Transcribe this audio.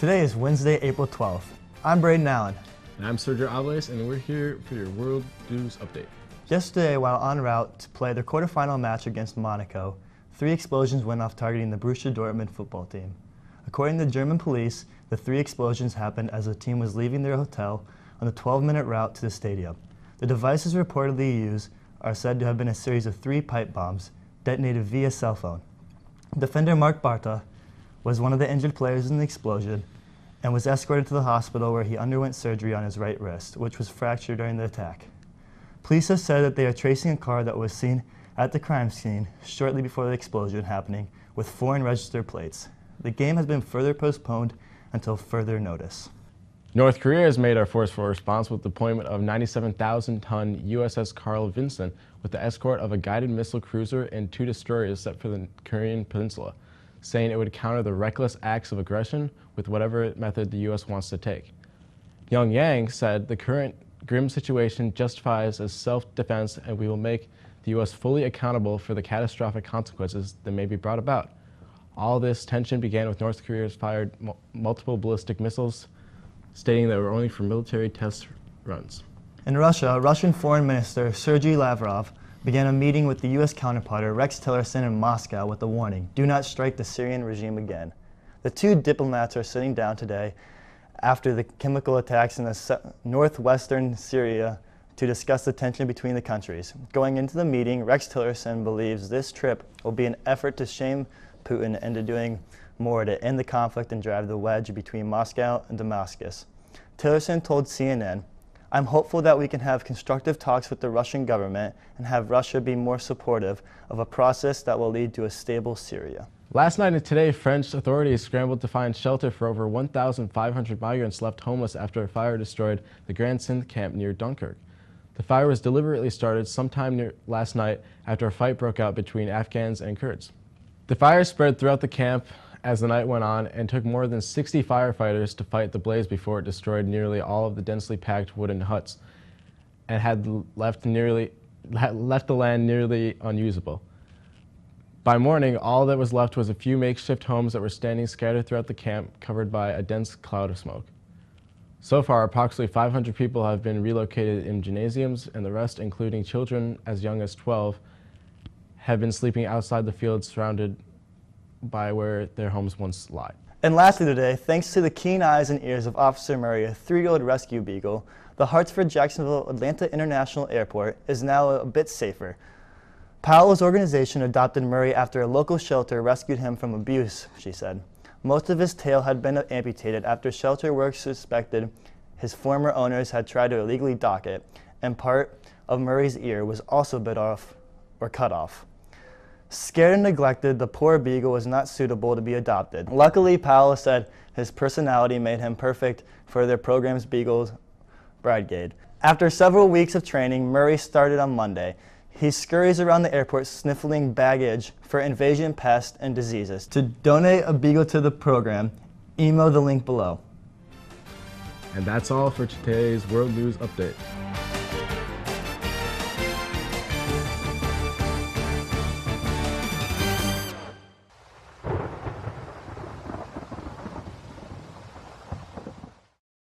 Today is Wednesday, April 12th. I'm Braden Allen. And I'm Sergio Alvarez, and we're here for your World News Update. Yesterday, while en route to play their quarterfinal match against Monaco, 3 explosions went off targeting the Borussia Dortmund football team. According to German police, the 3 explosions happened as the team was leaving their hotel on the 12-minute route to the stadium. The devices reportedly used are said to have been a series of 3 pipe bombs detonated via cell phone. Defender Mark Barta was one of the injured players in the explosion and was escorted to the hospital where he underwent surgery on his right wrist, which was fractured during the attack. Police have said that they are tracing a car that was seen at the crime scene shortly before the explosion happening with foreign registered plates. The game has been further postponed until further notice. North Korea has made a forceful response with the deployment of 97,000-ton USS Carl Vinson with the escort of a guided missile cruiser and 2 destroyers set for the Korean peninsula, saying it would counter the reckless acts of aggression with whatever method the U.S. wants to take. Pyongyang said the current grim situation justifies as self-defense and we will make the U.S. fully accountable for the catastrophic consequences that may be brought about. All this tension began with North Korea's fired multiple ballistic missiles, stating they were only for military test runs. In Russia, Russian Foreign Minister Sergei Lavrov began a meeting with the U.S. counterpart Rex Tillerson in Moscow with a warning: do not strike the Syrian regime again. The 2 diplomats are sitting down today after the chemical attacks in the northwestern Syria to discuss the tension between the countries. Going into the meeting, Rex Tillerson believes this trip will be an effort to shame Putin into doing more to end the conflict and drive the wedge between Moscow and Damascus. Tillerson told CNN, "I'm hopeful that we can have constructive talks with the Russian government and have Russia be more supportive of a process that will lead to a stable Syria." Last night and today, French authorities scrambled to find shelter for over 1,500 migrants left homeless after a fire destroyed the Grand Sindh camp near Dunkirk. The fire was deliberately started sometime last night after a fight broke out between Afghans and Kurds. The fire spread throughout the camp as the night went on and took more than 60 firefighters to fight the blaze before it destroyed nearly all of the densely packed wooden huts and had left the land nearly unusable. By morning, all that was left was a few makeshift homes that were standing scattered throughout the camp, covered by a dense cloud of smoke. So far, approximately 500 people have been relocated in gymnasiums, and the rest, including children as young as 12, have been sleeping outside the fields surrounded by where their homes once lie. And lastly today, thanks to the keen eyes and ears of Officer Murray, a 3-year-old rescue beagle, the Hartsfield-Jacksonville Atlanta International Airport is now a bit safer. Powell's organization adopted Murray after a local shelter rescued him from abuse, she said. Most of his tail had been amputated after shelter workers suspected his former owners had tried to illegally dock it, and part of Murray's ear was also bit off or cut off. Scared and neglected, the poor beagle was not suitable to be adopted. Luckily, Powell said his personality made him perfect for their program's Beagles Brigade. After several weeks of training, Murray started on Monday. He scurries around the airport sniffling baggage for invasion pests and diseases. To donate a beagle to the program, email the link below. And that's all for today's World News Update.